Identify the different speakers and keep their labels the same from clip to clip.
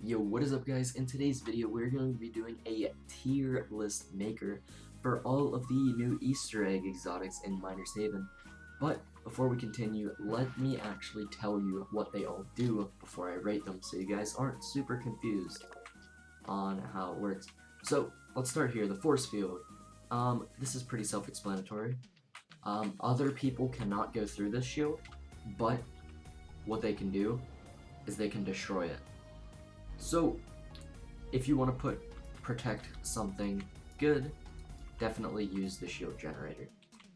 Speaker 1: Yo, what is up guys? In today's video, we're going to be doing a tier list maker for all of the new Easter egg exotics in Miner's Haven. But before we continue, let me actually tell you what they all do before I rate them so you guys aren't super confused on how it works. So, let's start here, the force field. This is pretty self-explanatory. Other people cannot go through this shield, but what they can do is they can destroy it. So, if you want to protect something good, definitely use the shield generator.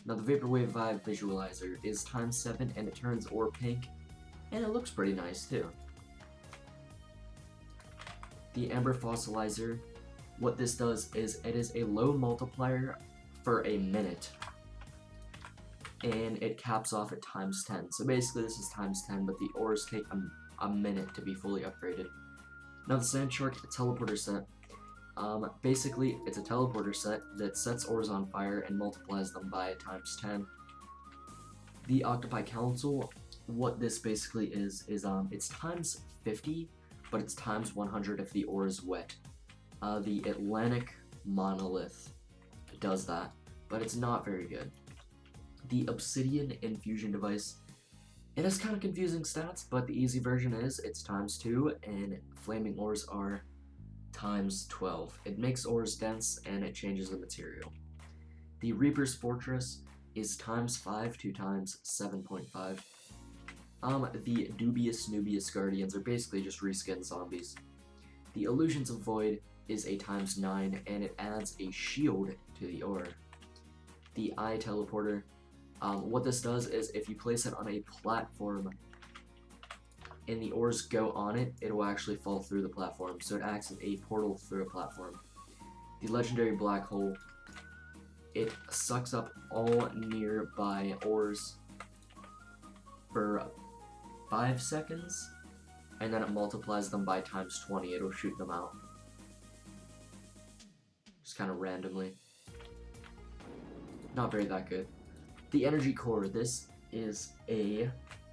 Speaker 1: Now, the Vaporwave Vibe Visualizer is ×7 and it turns ore pink, and it looks pretty nice too. The Amber Fossilizer, what this does is it is a low multiplier for a minute, and it caps off at ×10. So basically this is ×10, but the ores take a minute to be fully upgraded. Now the Sand Shark Teleporter set, basically it's a teleporter set that sets ores on fire and multiplies them by ×10. The Octopi Council, what this basically is it's ×50, but it's ×100 if the ore is wet. The Atlantic Monolith does that, but it's not very good. The Obsidian Infusion device, it has kind of confusing stats, but the easy version is it's ×2 and flaming ores are ×12. It makes ores dense and it changes the material. The Reaper's Fortress is ×5 to ×7.5. The Dubious Guardians are basically just reskin zombies. The Illusions of Void is a ×9 and it adds a shield to the ore. The Eye Teleporter, what this does is if you place it on a platform and the ores go on it, it will actually fall through the platform, so it acts as a portal through a platform. The Legendary Black Hole, it sucks up all nearby ores for 5 seconds, and then it multiplies them by ×20, it'll shoot them out. Just kind of randomly. Not very that good. The Energy Core, this is a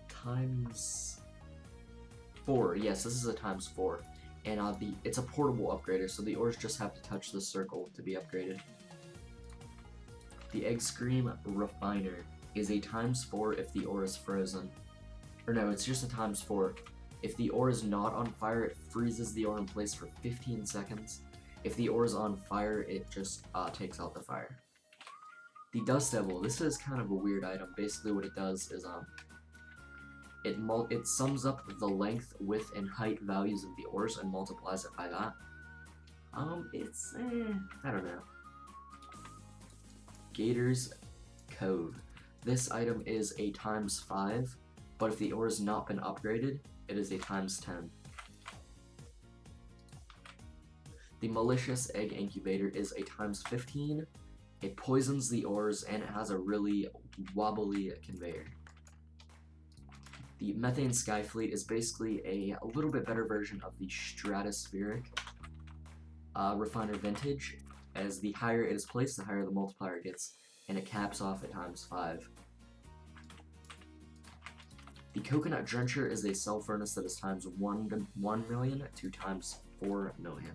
Speaker 1: ×4. Yes, this is a ×4. And it's a portable upgrader, so the ores just have to touch the circle to be upgraded. The Egg Scream Refiner is a ×4 if the ore is frozen. Or no, it's just a ×4. If the ore is not on fire, it freezes the ore in place for 15 seconds. If the ore is on fire, it just takes out the fire. The Dust Devil, this is kind of a weird item. Basically what it does is it sums up the length, width, and height values of the ores and multiplies it by that. I don't know. Gators Cove. This item is a ×5, but if the ore has not been upgraded, it is a ×10. The Malicious Egg Incubator is a ×15. It poisons the ores and it has a really wobbly conveyor. The Methane Skyfleet is basically a little bit better version of the Stratospheric Refiner Vintage, as the higher it is placed, the higher the multiplier gets, and it caps off at ×5. The Coconut Drencher is a cell furnace that is ×1 million to ×4 million.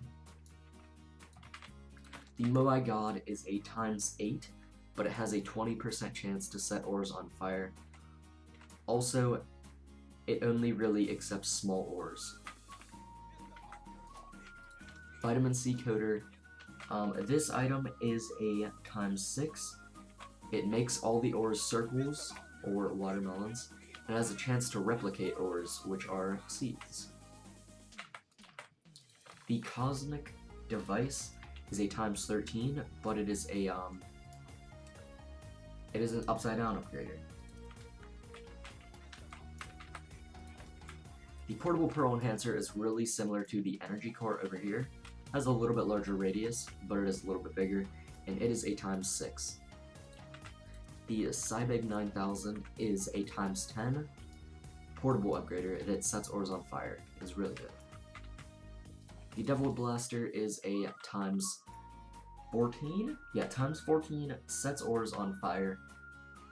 Speaker 1: The Moai God is a ×8, but it has a 20% chance to set ores on fire. Also, it only really accepts small ores. Vitamin C Coater, this item is a ×6. It makes all the ores circles, or watermelons, and has a chance to replicate ores, which are seeds. The Cosmic Device is a ×13, but it is an upside down upgrader. The Portable Pearl Enhancer is really similar to the Energy Core over here. Has a little bit larger radius, but it is a little bit bigger, and it is a ×6. The Cybeg 9000 is a ×10 portable upgrader that sets ores on fire. It is really good. The Devil Blaster is a ×14? Yeah, ×14, sets ores on fire,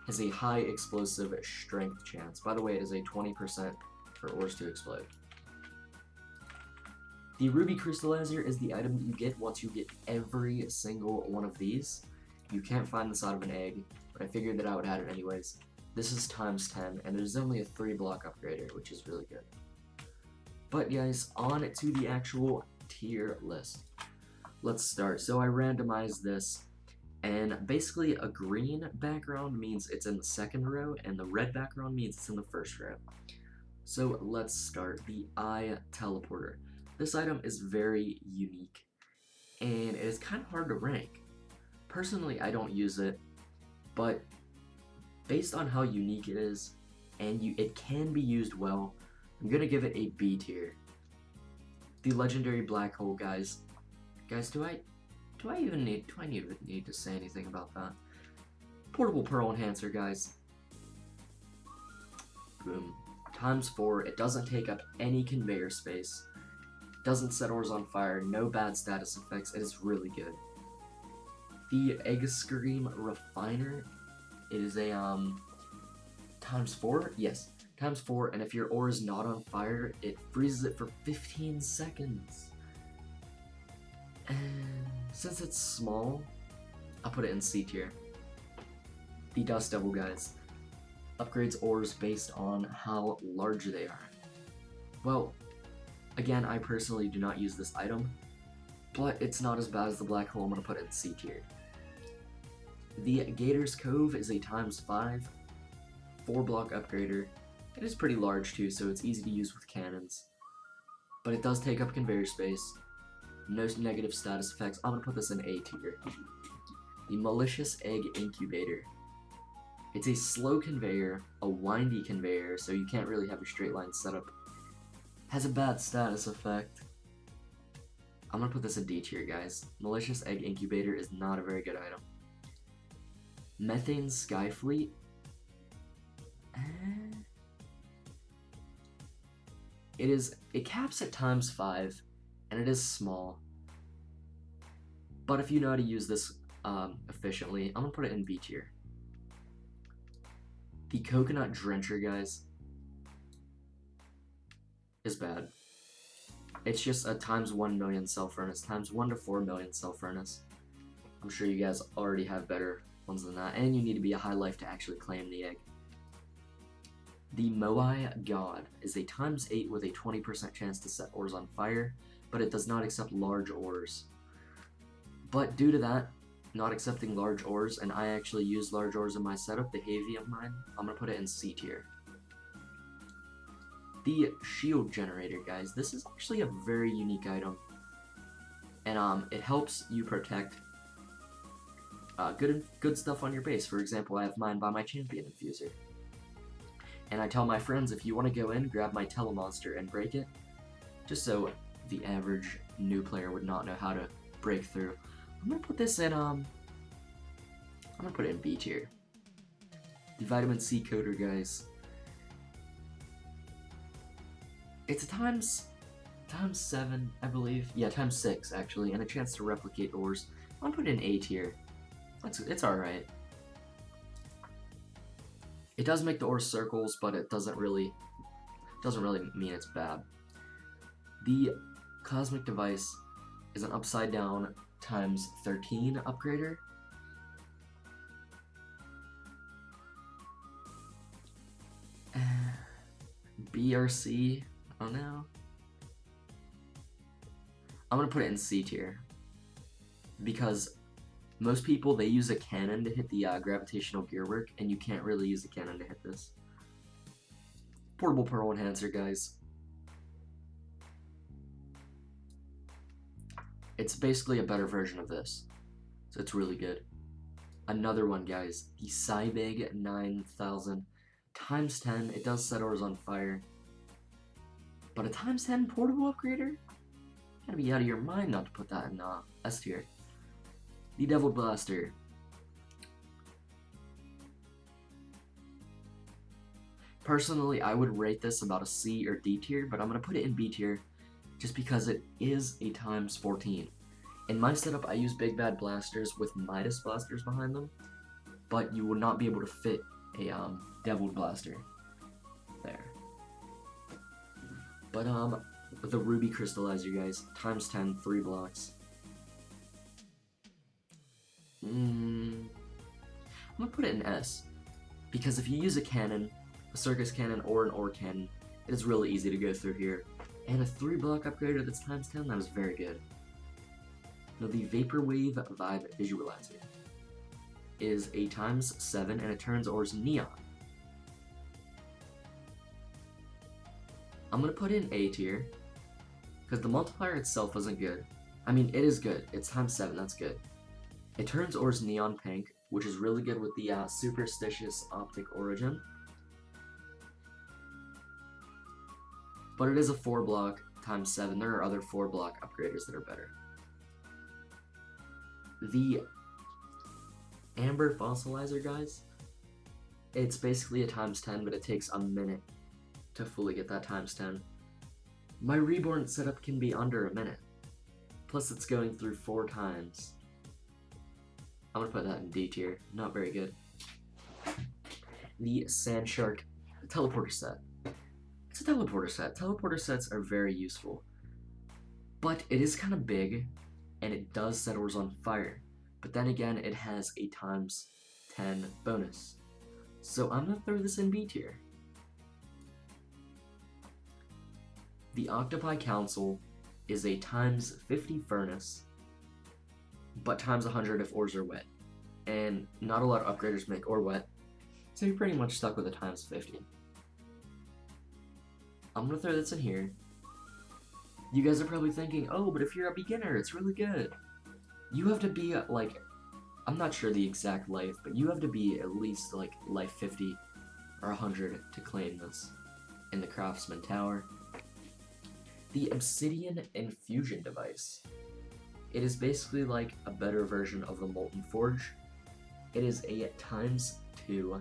Speaker 1: has a high explosive strength chance. By the way, it is a 20% for ores to explode. The Ruby Crystallizer is the item that you get once you get every single one of these. You can't find this out of an egg, but I figured that I would add it anyways. This is times 10, and there's only a 3-block upgrader, which is really good. But guys, on to the actual tier list. Let's start. So I randomized this, and basically a green background means it's in the second row, and the red background means it's in the first row. So let's start. The Eye Teleporter. This item is very unique, and it is kind of hard to rank. Personally, I don't use it, but based on how unique it is, and it can be used well, I'm gonna give it a B tier. The Legendary Black Hole, guys. Guys, do I need to say anything about that? Portable Pearl Enhancer, guys. Boom. Times 4. It doesn't take up any conveyor space. Doesn't set ores on fire, no bad status effects, it is really good. The Egg Scream Refiner, it is a, times 4? Yes, times 4, and if your ore is not on fire, it freezes it for 15 seconds. And since it's small, I'll put it in C tier. The Dust Devil, guys. Upgrades ores based on how large they are. Well, again, I personally do not use this item, but it's not as bad as the Black Hole. I'm going to put it in C tier. The Gators Cove is a times 5, 4-block upgrader. It is pretty large too, so it's easy to use with cannons. But it does take up conveyor space. No negative status effects. I'm going to put this in A tier. The Malicious Egg Incubator. It's a slow conveyor, a windy conveyor, so you can't really have a straight line setup. Has a bad status effect. I'm gonna put this in D tier, guys. Malicious Egg Incubator is not a very good item. Methane Skyfleet. It caps at times 5, and it is small. But if you know how to use this efficiently, I'm gonna put it in B tier. The Coconut Drencher, guys, is bad. It's just a times 1 million cell furnace, times 1 to 4 million cell furnace. I'm sure you guys already have better ones than that, and you need to be a high life to actually claim the egg. The Moai God is a times 8 with a 20% chance to set ores on fire, but it does not accept large ores. But due to that, not accepting large ores, and I actually use large ores in my setup, the Heavy of mine, I'm gonna put it in C tier. The Shield Generator, guys. This is actually a very unique item, and it helps you protect good stuff on your base. For example, I have mine by my Champion Infuser, and I tell my friends, if you want to go in, grab my Telemonster and break it, just so the average new player would not know how to break through. I'm gonna put this in I'm gonna put it in B tier. The Vitamin C Coder, guys. It's a times 7, I believe. Yeah, times 6 actually, and a chance to replicate ores. I'm gonna put it in A tier. It's alright. It does make the ore circles, but it doesn't really mean it's bad. The Cosmic Device is an upside down times 13 upgrader. BRC, oh no. I'm gonna put it in C tier, because most people, they use a cannon to hit the gravitational gearwork, and you can't really use a cannon to hit this. Portable Pearl Enhancer, guys. It's basically a better version of this, so it's really good. Another one, guys, the Cybeg 9000 times 10. It does set ores on fire, but a times 10 portable upgrader? You gotta be out of your mind not to put that in S tier. The Devil Blaster. Personally, I would rate this about a C or D tier, but I'm gonna put it in B tier just because it is a times 14. In my setup, I use Big Bad Blasters with Midas Blasters behind them, but you will not be able to fit a Devil Blaster there. But the Ruby Crystallizer, guys. Times 10, 3 blocks. I'm gonna put it in S. Because if you use a cannon, a circus cannon, or an ore cannon, it is really easy to go through here. And a 3 block upgrader that's times 10, that was very good. Now the Vaporwave Vibe Visualizer is a times 7 and it turns ores neon. I'm gonna put in A tier because the multiplier itself wasn't good. I mean, it is good. It's times 7, that's good. It turns ores neon pink, which is really good with the Superstitious Optic Origin. But it is a 4 block times 7. There are other 4 block upgraders that are better. The Amber Fossilizer, guys, it's basically a times 10, but it takes a minute to fully get that times 10. My Reborn setup can be under a minute. Plus it's going through 4 times. I'm gonna put that in D tier. Not very good. The Sand Shark Teleporter Set. It's a teleporter set. Teleporter sets are very useful. But it is kind of big, and it does set ores on fire. But then again, it has a times 10 bonus. So I'm gonna throw this in B tier. The Octopi Council is a times 50 furnace, but times 100 if ores are wet. And not a lot of upgraders make ore wet, so you're pretty much stuck with a times 50. I'm gonna throw this in here. You guys are probably thinking, oh, but if you're a beginner, it's really good. You have to be, like, I'm not sure the exact life, but you have to be at least, like, life 50 or 100 to claim this in the Craftsman Tower. The Obsidian Infusion device. It is basically like a better version of the Molten Forge. It is a times 2,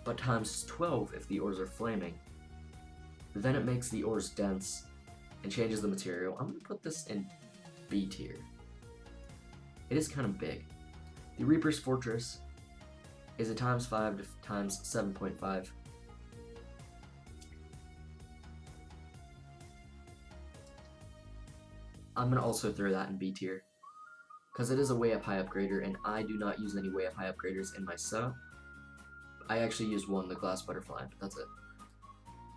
Speaker 1: but times 12 if the ores are flaming. Then it makes the ores dense and changes the material. I'm going to put this in B tier. It is kind of big. The Reaper's Fortress is a times 5 to times 7.5. I'm going to also throw that in B tier, because it is a way up high upgrader, and I do not use any way up high upgraders in my setup. I actually use one, the Glass Butterfly, but that's it.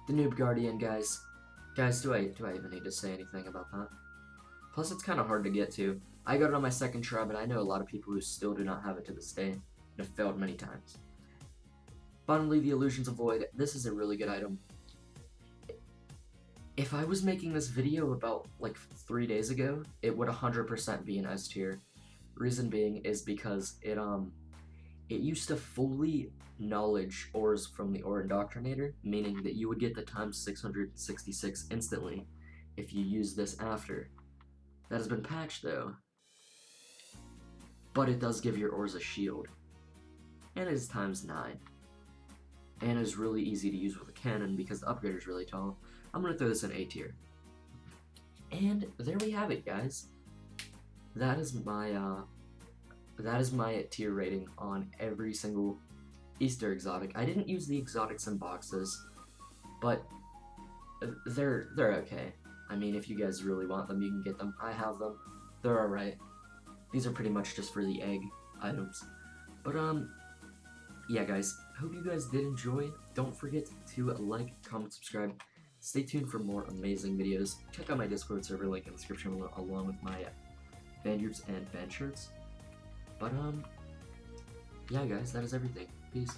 Speaker 1: The Noob Guardian, guys. Guys, do I even need to say anything about that? Plus, it's kind of hard to get to. I got it on my second try, but I know a lot of people who still do not have it to this day, and have failed many times. Finally, the Illusions of Void. This is a really good item. If I was making this video about, like, 3 days ago, it would 100% be an S tier. Reason being is because it used to fully knowledge ores from the Ore Indoctrinator, meaning that you would get the times 666 instantly if you use this after. That has been patched though, but it does give your ores a shield, and it is times 9, and it is really easy to use with a cannon because the upgrader is really tall. I'm gonna throw this in A tier. And there we have it, guys. That is my tier rating on every single Easter exotic. I didn't use the exotics in boxes, but they're okay. I mean, if you guys really want them, you can get them. I have them. They're alright. These are pretty much just for the egg items. But yeah, guys. Hope you guys did enjoy. Don't forget to like, comment, subscribe. Stay tuned for more amazing videos. Check out my Discord server link in the description along with my fan groups and fan shirts. But yeah, guys, that is everything. Peace.